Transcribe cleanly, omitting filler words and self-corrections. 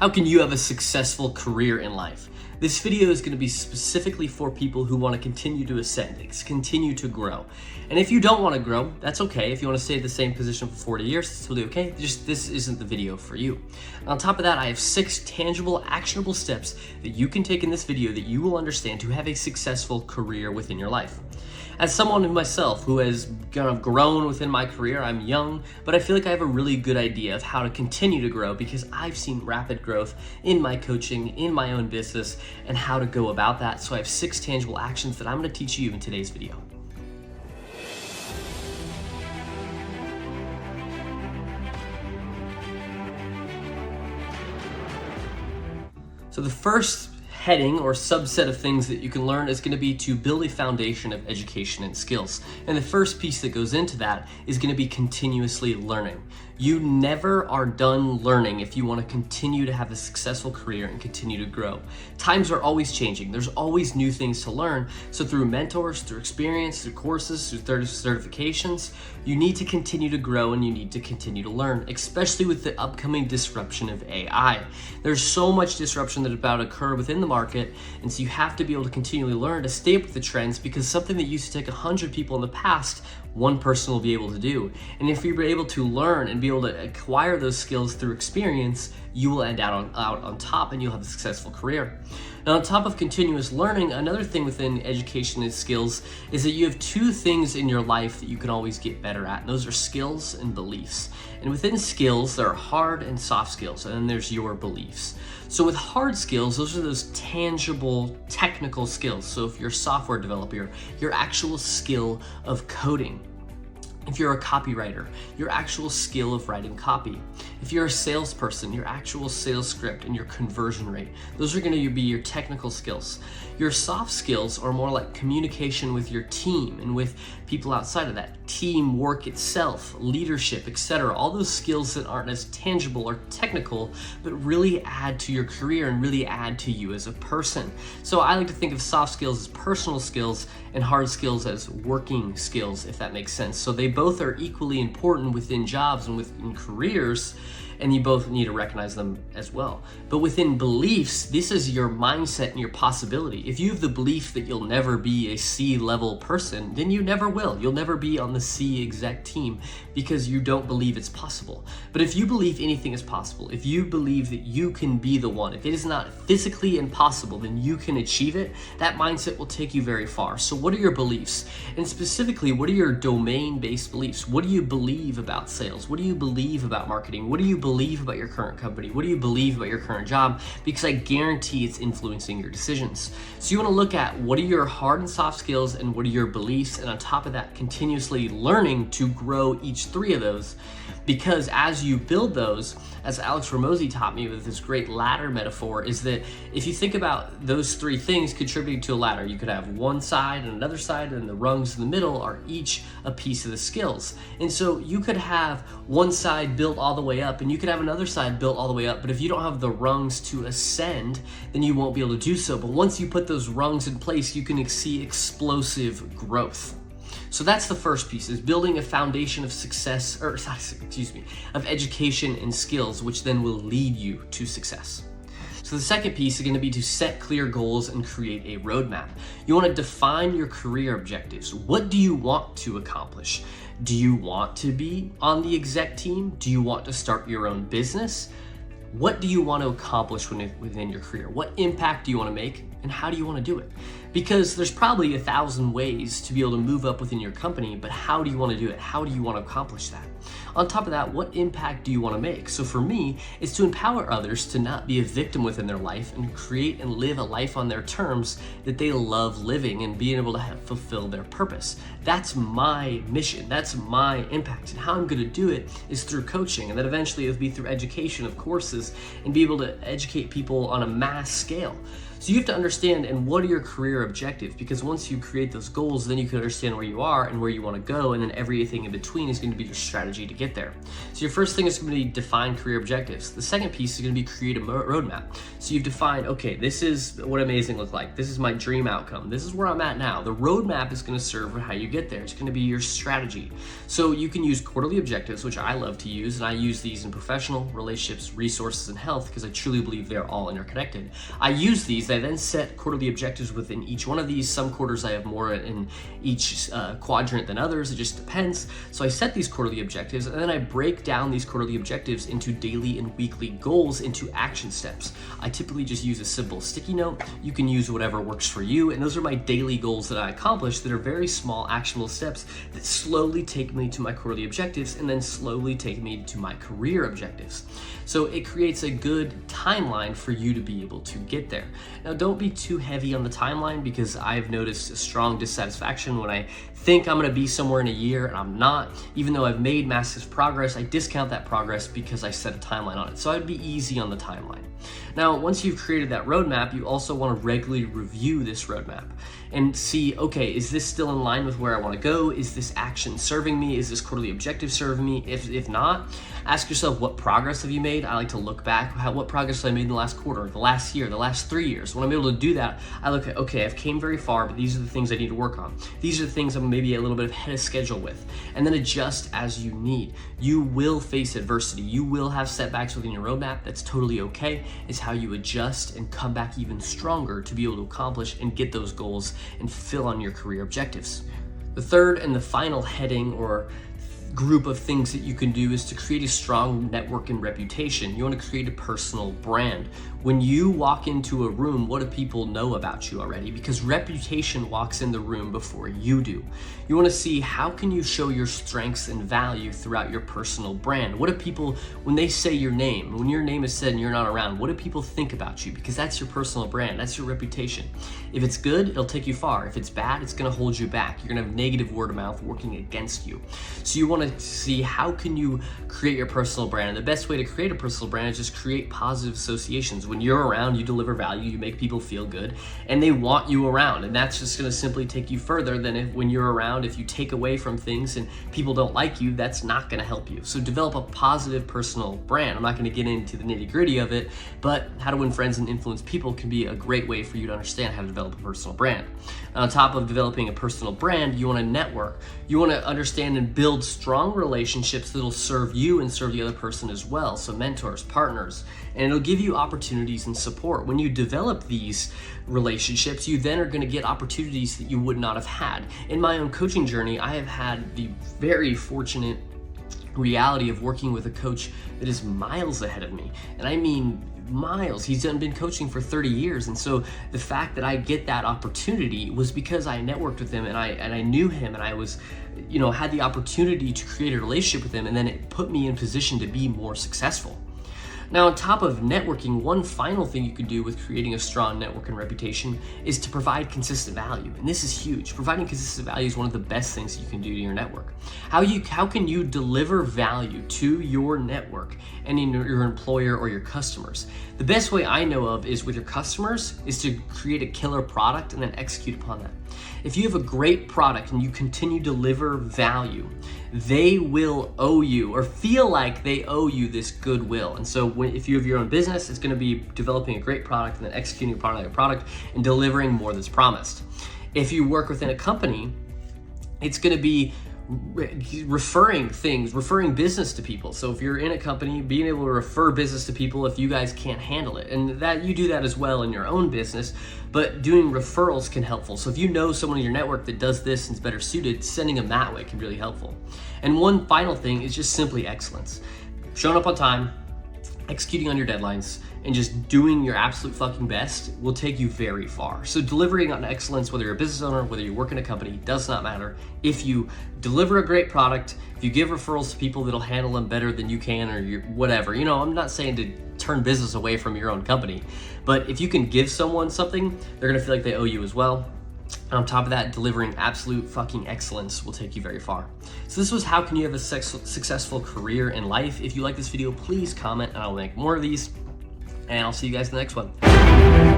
How can you have a successful career in life? This video is going to be specifically for people who want to continue to ascend, continue to grow. And if you don't want to grow, that's okay. If you want to stay at the same position for 40 years, it's totally okay. Just this isn't the video for you. And on top of that, I have 6 tangible, actionable steps that you can take in this video that you will understand to have a successful career within your life. As someone myself who has kind of grown within my career, I'm young, but I feel like I have a really good idea of how to continue to grow because I've seen rapid growth in my coaching, in my own business, and how to go about that. So I have 6 tangible actions that I'm going to teach you in today's video. So the first heading or subset of things that you can learn is going to be to build a foundation of education and skills. And the first piece that goes into that is going to be continuously learning. You never are done learning if you want to continue to have a successful career and continue to grow. Times are always changing. There's always new things to learn. So through mentors, through experience, through courses, through certifications, you need to continue to grow and you need to continue to learn, especially with the upcoming disruption of AI. There's so much disruption that is about to occur within the market, and so you have to be able to continually learn to stay up with the trends, because something that used to take 100 people in the past, one person will be able to do. And if you're able to learn and be able to acquire those skills through experience, you will end out on top and you'll have a successful career. Now, on top of continuous learning, another thing within education and skills is that you have 2 things in your life that you can always get better at, and those are skills and beliefs. And within skills, there are hard and soft skills, and then there's your beliefs. So with hard skills, those are those tangible technical skills. So if you're a software developer, your actual skill of coding. If you're a copywriter, your actual skill of writing copy. If you're a salesperson, your actual sales script and your conversion rate. Those are going to be your technical skills. Your soft skills are more like communication with your team and with people outside of that. Teamwork itself, leadership, etc. All those skills that aren't as tangible or technical, but really add to your career and really add to you as a person. So I like to think of soft skills as personal skills and hard skills as working skills, if that makes sense. So they both are equally important within jobs and within careers, and you both need to recognize them as well. But within beliefs, this is your mindset and your possibility. If you have the belief that you'll never be a C-level person, then you never will. You'll never be on the C exec team because you don't believe it's possible. But if you believe anything is possible, if you believe that you can be the one, if it is not physically impossible, then you can achieve it, that mindset will take you very far. So what are your beliefs? And specifically, what are your domain-based beliefs? What do you believe about sales? What do you believe about marketing? What do you believe about your current company? What do you believe about your current job? Because I guarantee it's influencing your decisions. So you want to look at what are your hard and soft skills and what are your beliefs, and on top of that, continuously learning to grow each 3 of those. Because as you build those, as Alex Ramosi taught me with this great ladder metaphor, is that if you think about those 3 things contributing to a ladder, you could have one side and another side, and the rungs in the middle are each a piece of the skills. And so you could have one side built all the way up, and you could have another side built all the way up, but if you don't have the rungs to ascend, then you won't be able to do so. But once you put those rungs in place, you can see explosive growth. So that's the first piece, is building a foundation of success, of education and skills, which then will lead you to success. So the second piece is going to be to set clear goals and create a roadmap. You want to define your career objectives. What do you want to accomplish? Do you want to be on the exec team? Do you want to start your own business? What do you want to accomplish within your career? What impact do you want to make, and how do you want to do it? Because there's probably 1,000 ways to be able to move up within your company, but how do you want to do it? How do you want to accomplish that? On top of that, what impact do you want to make? So for me, it's to empower others to not be a victim within their life and create and live a life on their terms that they love living and being able to fulfill their purpose. That's my mission. That's my impact. And how I'm going to do it is through coaching, and then eventually it'll be through education of courses and be able to educate people on a mass scale. So you have to understand, and what are your career objectives? Because once you create those goals, then you can understand where you are and where you want to go, and then everything in between is going to be your strategy to get there. So your first thing is going to be define career objectives. The second piece is going to be create a roadmap. So you've defined, okay, this is what amazing looks like. This is my dream outcome. This is where I'm at now. The roadmap is going to serve for how you get there. It's going to be your strategy. So you can use quarterly objectives, which I love to use, and I use these in professional, relationships, resources, and health because I truly believe they're all interconnected. I use these. I then set quarterly objectives within each one of these. Some quarters I have more in each quadrant than others. It just depends. So I set these quarterly objectives, and then I break down these quarterly objectives into daily and weekly goals into action steps. I typically just use a simple sticky note. You can use whatever works for you, and those are my daily goals that I accomplish that are very small, actionable steps that slowly take me to my quarterly objectives and then slowly take me to my career objectives. So it creates a good timeline for you to be able to get there. Now, don't be too heavy on the timeline, because I've noticed a strong dissatisfaction when I think I'm going to be somewhere in a year and I'm not. Even though I've made massive progress, I discount that progress because I set a timeline on it. So I'd be easy on the timeline. Now, once you've created that roadmap, you also want to regularly review this roadmap and see, okay, is this still in line with where I want to go? Is this action serving me? Is this quarterly objective serving me? If not, ask yourself, what progress have you made? I like to look back, what progress have I made in the last quarter, the last year, the last 3 years? When I'm able to do that, I look at, okay, I've came very far, but these are the things I need to work on. These are the things I'm maybe a little bit ahead of schedule with, and then adjust as you need. You will face adversity. You will have setbacks within your roadmap. That's totally okay. It's how you adjust and come back even stronger to be able to accomplish and get those goals and fill on your career objectives. The third and the final heading or group of things that you can do is to create a strong network and reputation. You want to create a personal brand. When you walk into a room, what do people know about you already? Because reputation walks in the room before you do. You want to see, how can you show your strengths and value throughout your personal brand? What do people, when they say your name, when your name is said and you're not around, what do people think about you? Because that's your personal brand, that's your reputation. If it's good, it'll take you far. If it's bad, it's going to hold you back. You're going to have negative word of mouth working against you. So you want to see, how can you create your personal brand? And the best way to create a personal brand is just create positive associations. When you're around, you deliver value, you make people feel good, and they want you around. And that's just going to simply take you further than when you're around. If you take away from things and people don't like you, that's not going to help you. So develop a positive personal brand. I'm not going to get into the nitty-gritty of it, but how to win friends and influence people can be a great way for you to understand how to develop a personal brand. And on top of developing a personal brand, you want to network. You want to understand and build strong relationships that'll serve you and serve the other person as well. So mentors, partners, and it'll give you opportunities and support. When you develop these relationships, you then are going to get opportunities that you would not have had. In my own coaching journey, I have had the very fortunate reality of working with a coach that is miles ahead of me. And I mean miles. He's been coaching for 30 years. And so the fact that I get that opportunity was because I networked with him and I knew him, and I was, had the opportunity to create a relationship with him, and then it put me in position to be more successful. Now, on top of networking, one final thing you can do with creating a strong network and reputation is to provide consistent value. And this is huge. Providing consistent value is one of the best things you can do to your network. How can you deliver value to your network and in your employer or your customers? The best way I know of is with your customers is to create a killer product and then execute upon that. If you have a great product and you continue to deliver value, they will owe you or feel like they owe you this goodwill. And so if you have your own business, it's going to be developing a great product and then executing upon that product and delivering more that's promised. If you work within a company, it's going to be referring business to people. So if you're in a company, being able to refer business to people if you guys can't handle it, and that you do that as well in your own business, but doing referrals can helpful. So if you know someone in your network that does this and is better suited, sending them that way can be really helpful. And one final thing is just simply excellence. Showing up on time, executing on your deadlines, and just doing your absolute fucking best will take you very far. So delivering on excellence, whether you're a business owner, whether you work in a company, does not matter. If you deliver a great product, if you give referrals to people that'll handle them better than you can, or whatever, I'm not saying to turn business away from your own company, but if you can give someone something, they're gonna feel like they owe you as well. And on top of that, delivering absolute fucking excellence will take you very far. So this was how can you have a successful career in life. If you like this video, please comment and I'll make more of these. And I'll see you guys in the next one.